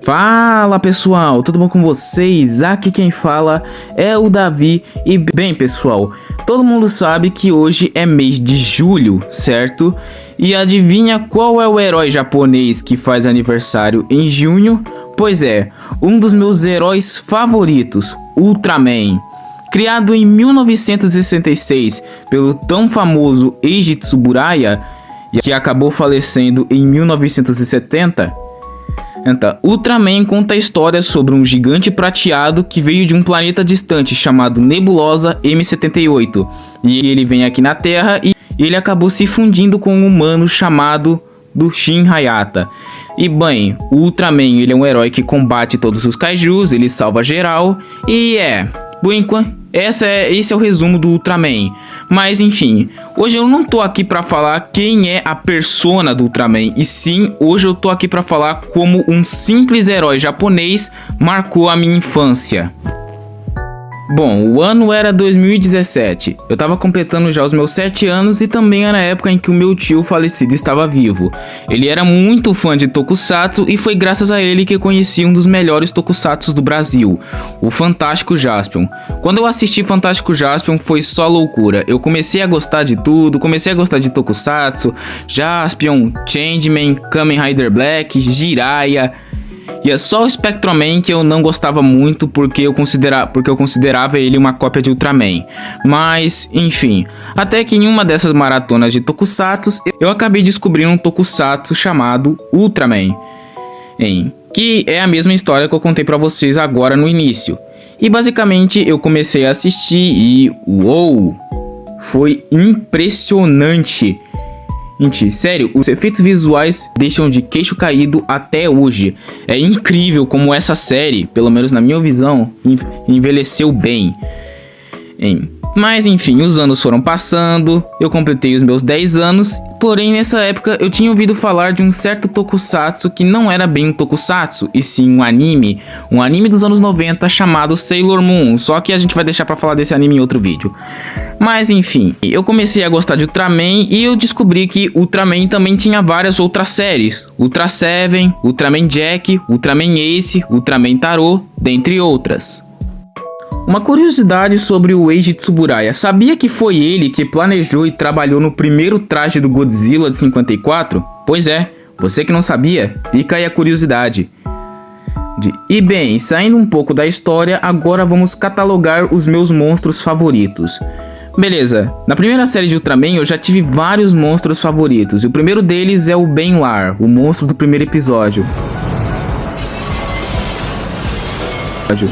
Fala pessoal, tudo bom com vocês? Aqui quem fala é o Davi. E bem pessoal, todo mundo sabe que hoje é mês de julho, certo? E adivinha qual é o herói japonês que faz aniversário em junho? Pois é, um dos meus heróis favoritos, Ultraman. Criado em 1966 pelo tão famoso Eiji Tsuburaya, que acabou falecendo em 1970. Então, Ultraman conta a história sobre um gigante prateado que veio de um planeta distante chamado Nebulosa M78. E ele vem aqui na Terra e ele acabou se fundindo com um humano chamado do Shin Hayata. E bem, o Ultraman ele é um herói que combate todos os kaijus, ele salva geral. E por enquanto, esse é o resumo do Ultraman. Mas enfim, hoje eu não tô aqui pra falar quem é a persona do Ultraman, e sim, hoje eu tô aqui pra falar como um simples herói japonês marcou a minha infância. Bom, o ano era 2017, eu tava completando já os meus 7 anos e também era a época em que o meu tio falecido estava vivo. Ele era muito fã de Tokusatsu e foi graças a ele que eu conheci um dos melhores Tokusatsus do Brasil, o Fantástico Jaspion. Quando eu assisti Fantástico Jaspion foi só loucura, eu comecei a gostar de tudo, comecei a gostar de Tokusatsu, Jaspion, Changeman, Kamen Rider Black, Jiraiya. E é só o Spectroman que eu não gostava muito porque eu considerava ele uma cópia de Ultraman. Mas, enfim, até que em uma dessas maratonas de Tokusatsu, eu acabei descobrindo um Tokusatsu chamado Ultraman, que é a mesma história que eu contei pra vocês agora no início. E basicamente eu comecei a assistir e uou, foi impressionante. Gente, sério, os efeitos visuais deixam de queixo caído até hoje. É incrível como essa série, pelo menos na minha visão, envelheceu bem. Mas enfim, os anos foram passando, eu completei os meus 10 anos, porém nessa época eu tinha ouvido falar de um certo Tokusatsu que não era bem um Tokusatsu, e sim um anime dos anos 90 chamado Sailor Moon, só que a gente vai deixar pra falar desse anime em outro vídeo. Mas enfim, eu comecei a gostar de Ultraman e eu descobri que Ultraman também tinha várias outras séries, Ultra Seven, Ultraman Jack, Ultraman Ace, Ultraman Tarot, dentre outras. Uma curiosidade sobre o Eiji Tsuburaya, sabia que foi ele que planejou e trabalhou no primeiro traje do Godzilla de 54? Pois é, você que não sabia, fica aí a curiosidade. E bem, saindo um pouco da história, agora vamos catalogar os meus monstros favoritos. Beleza, na primeira série de Ultraman eu já tive vários monstros favoritos, e o primeiro deles é o Benlar, o monstro do primeiro episódio.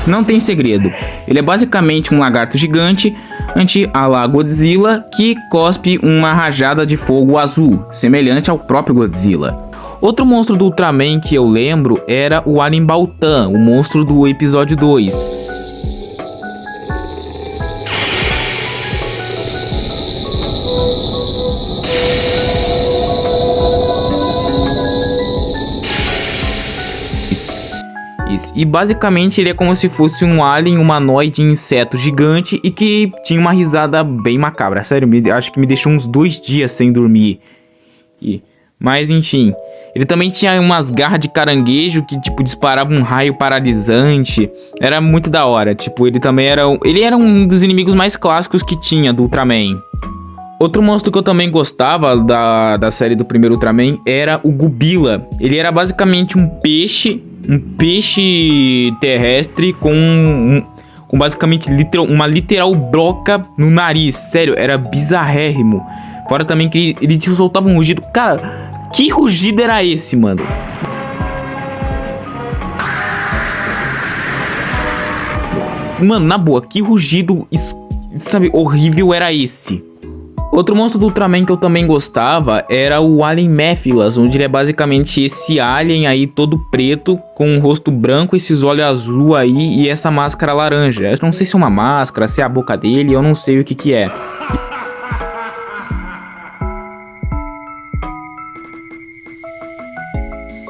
Não tem segredo, ele é basicamente um lagarto gigante anti-ala Godzilla que cospe uma rajada de fogo azul, semelhante ao próprio Godzilla. Outro monstro do Ultraman que eu lembro era o Alien Baltan, o monstro do episódio 2. E basicamente ele é como se fosse um alien humanoide inseto gigante e que tinha uma risada bem macabra. Sério, acho que me deixou uns 2 dias sem dormir. Mas enfim, ele também tinha umas garras de caranguejo que tipo disparavam um raio paralisante. Era muito da hora, tipo, ele era um dos inimigos mais clássicos que tinha do Ultraman. Outro monstro que eu também gostava da série do primeiro Ultraman era o Gubila. Ele era basicamente um peixe terrestre com basicamente uma literal broca no nariz. Sério, era bizarrérrimo. Fora também que ele te soltava um rugido. Cara, que rugido era esse, mano? Mano, na boa, que rugido, sabe, horrível era esse? Outro monstro do Ultraman que eu também gostava era o Alien Mephilas, onde ele é basicamente esse alien aí todo preto, com um rosto branco, esses olhos azul aí e essa máscara laranja. Eu não sei se é uma máscara, se é a boca dele, eu não sei o que é.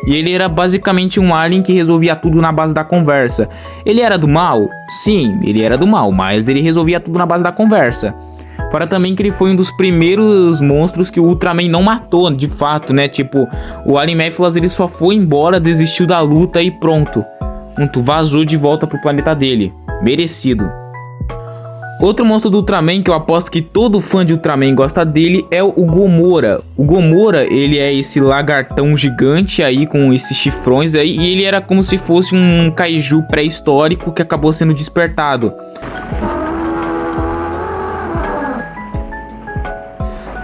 E ele era basicamente um alien que resolvia tudo na base da conversa. Ele era do mal? Sim, ele era do mal, mas ele resolvia tudo na base da conversa. Fora também que ele foi um dos primeiros monstros que o Ultraman não matou, de fato, né? Tipo, o Aliméfilas ele só foi embora, desistiu da luta e pronto. Vazou de volta pro planeta dele. Merecido. Outro monstro do Ultraman que eu aposto que todo fã de Ultraman gosta dele é o Gomora. O Gomora, ele é esse lagartão gigante aí com esses chifrões aí, e ele era como se fosse um kaiju pré-histórico que acabou sendo despertado.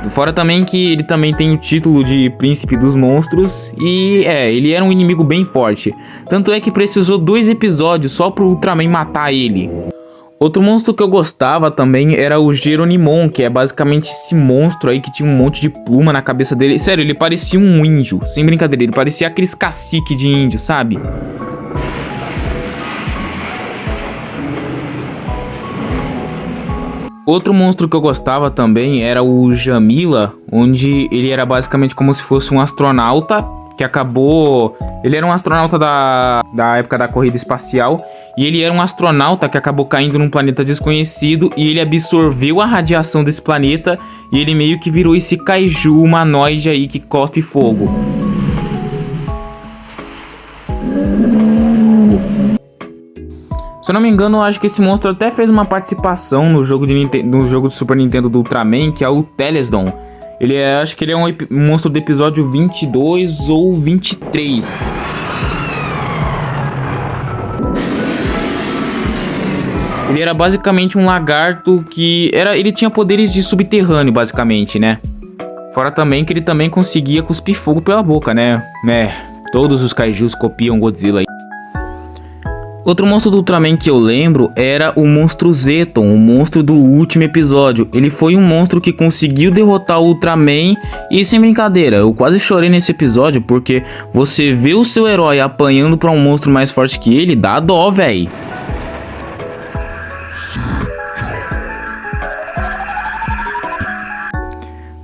Fora também que ele também tem o título de Príncipe dos Monstros e ele era um inimigo bem forte. Tanto é que precisou 2 episódios só pro Ultraman matar ele. Outro monstro que eu gostava também era o Geronimon, que é basicamente esse monstro aí que tinha um monte de pluma na cabeça dele. Sério, ele parecia um índio, sem brincadeira, ele parecia aqueles cacique de índio, sabe? Outro monstro que eu gostava também era o Jamila, onde ele era basicamente como se fosse um astronauta que acabou... Ele era um astronauta da época da corrida espacial, e ele era um astronauta que acabou caindo num planeta desconhecido, e ele absorveu a radiação desse planeta, e ele meio que virou esse kaiju humanoide aí que cospe fogo. Se eu não me engano, eu acho que esse monstro até fez uma participação no jogo de Super Nintendo do Ultraman, que é o Telesdon. Acho que ele é um monstro do episódio 22 ou 23. Ele era basicamente um lagarto ele tinha poderes de subterrâneo, basicamente, né? Fora também que ele também conseguia cuspir fogo pela boca, né? Todos os kaijus copiam Godzilla aí. Outro monstro do Ultraman que eu lembro era o monstro Zeton, o monstro do último episódio. Ele foi um monstro que conseguiu derrotar o Ultraman e, sem brincadeira, eu quase chorei nesse episódio porque você vê o seu herói apanhando pra um monstro mais forte que ele, dá dó, véi.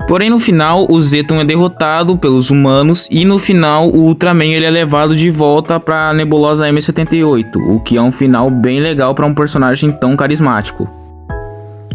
Porém, no final, o Zeton é derrotado pelos humanos e no final o Ultraman ele é levado de volta para a nebulosa M78, o que é um final bem legal para um personagem tão carismático.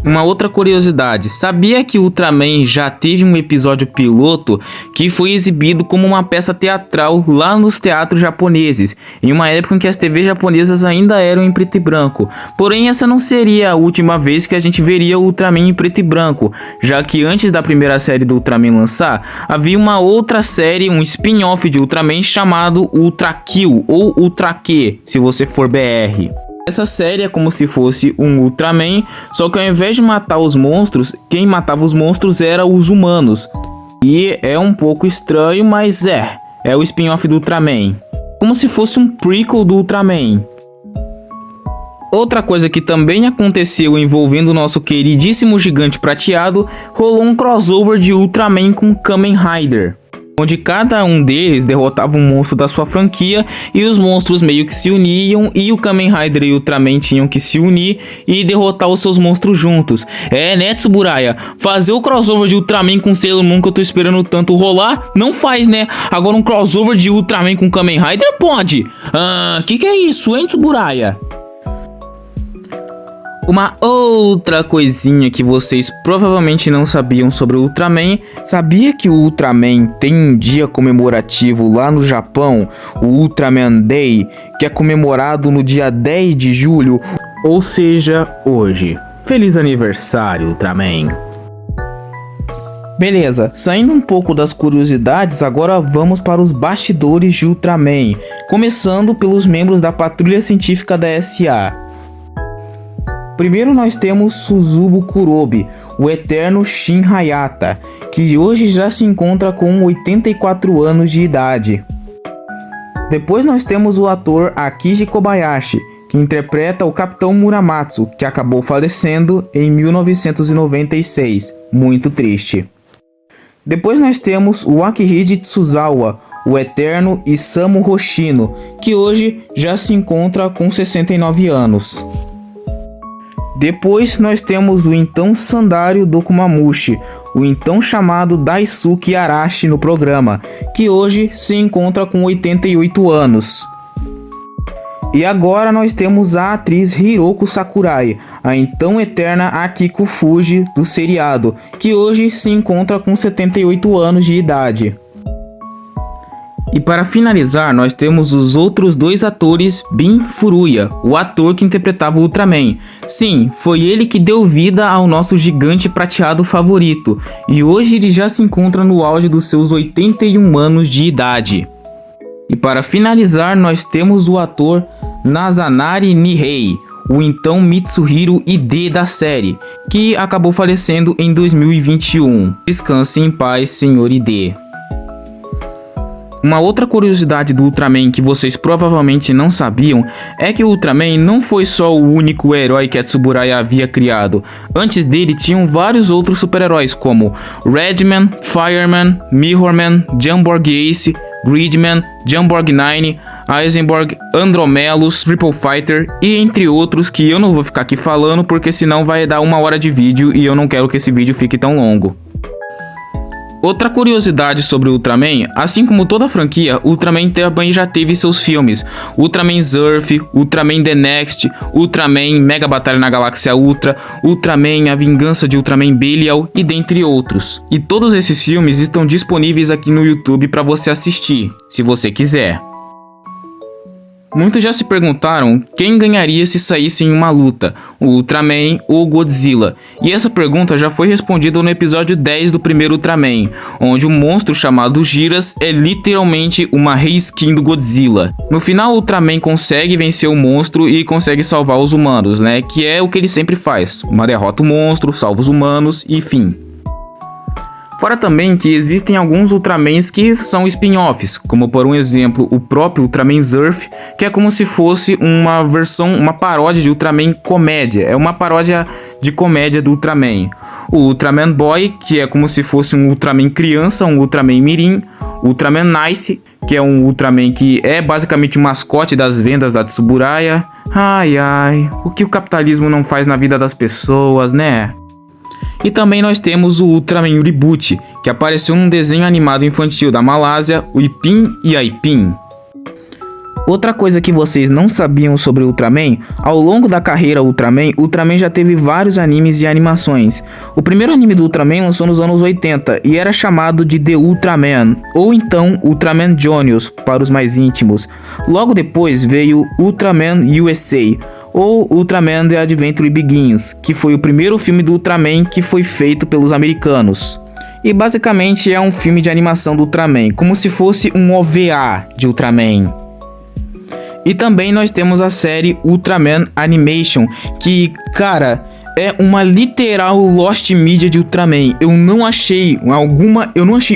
Uma outra curiosidade, sabia que o Ultraman já teve um episódio piloto que foi exibido como uma peça teatral lá nos teatros japoneses, em uma época em que as TVs japonesas ainda eram em preto e branco. Porém, essa não seria a última vez que a gente veria o Ultraman em preto e branco, já que antes da primeira série do Ultraman lançar, havia uma outra série, um spin-off de Ultraman chamado Ultra Kill ou Ultra Q, se você for BR. Essa série é como se fosse um Ultraman, só que ao invés de matar os monstros, quem matava os monstros eram os humanos. E é um pouco estranho, mas é o spin-off do Ultraman. Como se fosse um prequel do Ultraman. Outra coisa que também aconteceu envolvendo o nosso queridíssimo gigante prateado, rolou um crossover de Ultraman com Kamen Rider, onde cada um deles derrotava um monstro da sua franquia e os monstros meio que se uniam e o Kamen Rider e o Ultraman tinham que se unir e derrotar os seus monstros juntos. Né, Tsuburaya? Fazer o crossover de Ultraman com Sailor Moon que eu tô esperando tanto rolar, não faz, né? Agora um crossover de Ultraman com Kamen Rider pode. Que é isso, hein, Tsuburaya? Uma outra coisinha que vocês provavelmente não sabiam sobre o Ultraman, sabia que o Ultraman tem um dia comemorativo lá no Japão, o Ultraman Day, que é comemorado no dia 10 de julho, ou seja, hoje. Feliz aniversário, Ultraman! Beleza, saindo um pouco das curiosidades, agora vamos para os bastidores de Ultraman, começando pelos membros da Patrulha Científica da SA. Primeiro nós temos Suzubu Kurobe, o eterno Shin Hayata, que hoje já se encontra com 84 anos de idade. Depois nós temos o ator Akiji Kobayashi, que interpreta o Capitão Muramatsu, que acabou falecendo em 1996, muito triste. Depois nós temos o Akihide Tsuzawa, o eterno Isamu Hoshino, que hoje já se encontra com 69 anos. Depois nós temos o então Sandario Dokumamushi, o então chamado Daisuke Arashi no programa, que hoje se encontra com 88 anos. E agora nós temos a atriz Hiroko Sakurai, a então eterna Akiko Fuji do seriado, que hoje se encontra com 78 anos de idade. E para finalizar, nós temos os outros dois atores, Bin Furuya, o ator que interpretava o Ultraman. Sim, foi ele que deu vida ao nosso gigante prateado favorito, e hoje ele já se encontra no auge dos seus 81 anos de idade. E para finalizar, nós temos o ator Nazanari Nihei, o então Mitsuhiro Ide da série, que acabou falecendo em 2021. Descanse em paz, senhor Ide. Uma outra curiosidade do Ultraman que vocês provavelmente não sabiam é que o Ultraman não foi só o único herói que a Tsuburaya havia criado. Antes dele tinham vários outros super-heróis como Redman, Fireman, Mirrorman, Jamborg Ace, Gridman, Jamborg 9, Eisenborg, Andromelos, Triple Fighter e entre outros que eu não vou ficar aqui falando porque senão vai dar 1 hora de vídeo e eu não quero que esse vídeo fique tão longo. Outra curiosidade sobre o Ultraman, assim como toda a franquia, Ultraman também já teve seus filmes. Ultraman Zurf, Ultraman The Next, Ultraman Mega Batalha na Galáxia Ultra, Ultraman A Vingança de Ultraman Belial e dentre outros. E todos esses filmes estão disponíveis aqui no YouTube para você assistir, se você quiser. Muitos já se perguntaram quem ganharia se saísse em uma luta, o Ultraman ou o Godzilla, e essa pergunta já foi respondida no episódio 10 do primeiro Ultraman, onde um monstro chamado Giras é literalmente uma reskin do Godzilla. No final o Ultraman consegue vencer o monstro e consegue salvar os humanos, né, que é o que ele sempre faz, uma derrota o monstro, salva os humanos e fim. Fora também que existem alguns Ultramans que são spin-offs, como por um exemplo o próprio Ultraman Zurf, que é como se fosse uma paródia de Ultraman comédia, é uma paródia de comédia do Ultraman. O Ultraman Boy, que é como se fosse um Ultraman criança, um Ultraman mirim, Ultraman Nice, que é um Ultraman que é basicamente o mascote das vendas da Tsuburaya. Ai ai, o que o capitalismo não faz na vida das pessoas, né? E também nós temos o Ultraman Uribuchi, que apareceu num desenho animado infantil da Malásia, o Ipin e Aipin. Outra coisa que vocês não sabiam sobre o Ultraman, ao longo da carreira Ultraman, Ultraman já teve vários animes e animações. O primeiro anime do Ultraman lançou nos anos 80 e era chamado de The Ultraman, ou então Ultraman Juniors para os mais íntimos. Logo depois veio Ultraman USA, ou Ultraman The Adventure Begins, que foi o primeiro filme do Ultraman que foi feito pelos americanos. E basicamente é um filme de animação do Ultraman, como se fosse um OVA de Ultraman. E também nós temos a série Ultraman Animation, que, cara, é uma literal Lost Media de Ultraman. Eu não achei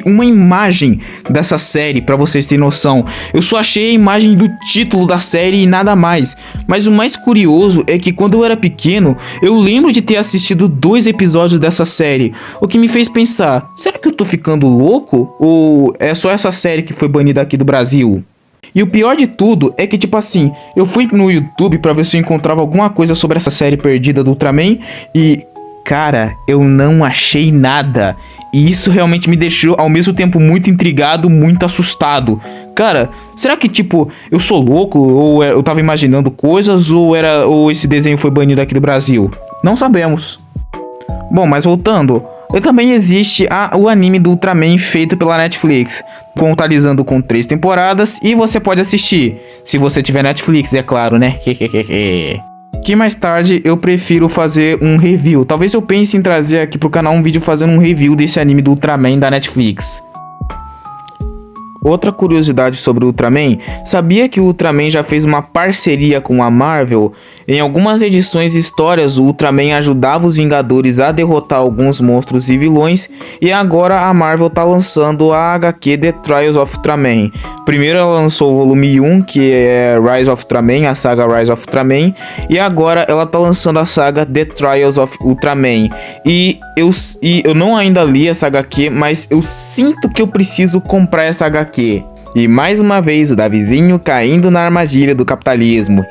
uma imagem dessa série, pra vocês terem noção. Eu só achei a imagem do título da série e nada mais. Mas o mais curioso é que quando eu era pequeno, eu lembro de ter assistido 2 episódios dessa série. O que me fez pensar, será que eu tô ficando louco? Ou é só essa série que foi banida aqui do Brasil? E o pior de tudo é que, tipo assim, eu fui no YouTube pra ver se eu encontrava alguma coisa sobre essa série perdida do Ultraman e, cara, eu não achei nada. E isso realmente me deixou, ao mesmo tempo, muito intrigado, muito assustado. Cara, será que, tipo, eu sou louco? Ou eu tava imaginando coisas? Ou esse desenho foi banido aqui do Brasil? Não sabemos. Bom, mas voltando... E também existe o anime do Ultraman feito pela Netflix, contabilizando com 3 temporadas, e você pode assistir, se você tiver Netflix, é claro, né? Que mais tarde eu prefiro fazer um review. Talvez eu pense em trazer aqui pro canal um vídeo fazendo um review desse anime do Ultraman da Netflix. Outra curiosidade sobre o Ultraman, sabia que o Ultraman já fez uma parceria com a Marvel? Em algumas edições e histórias, o Ultraman ajudava os Vingadores a derrotar alguns monstros e vilões, e agora a Marvel tá lançando a HQ The Trials of Ultraman. Primeiro ela lançou o volume 1, que é Rise of Ultraman, a saga Rise of Ultraman, e agora ela tá lançando a saga The Trials of Ultraman. E eu não ainda li essa HQ, mas eu sinto que eu preciso comprar essa HQ. E mais uma vez o Davizinho caindo na armadilha do capitalismo.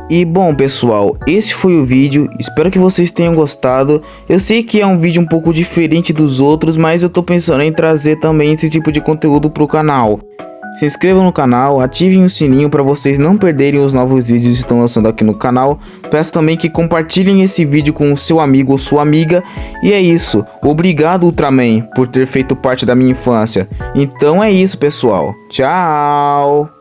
E bom pessoal, esse foi o vídeo, espero que vocês tenham gostado. Eu sei que é um vídeo um pouco diferente dos outros, mas eu tô pensando em trazer também esse tipo de conteúdo pro canal. se inscrevam no canal, ativem o sininho para vocês não perderem os novos vídeos que estão lançando aqui no canal. Peço também que compartilhem esse vídeo com o seu amigo ou sua amiga. E é isso, obrigado Ultraman por ter feito parte da minha infância. Então é isso pessoal, tchau!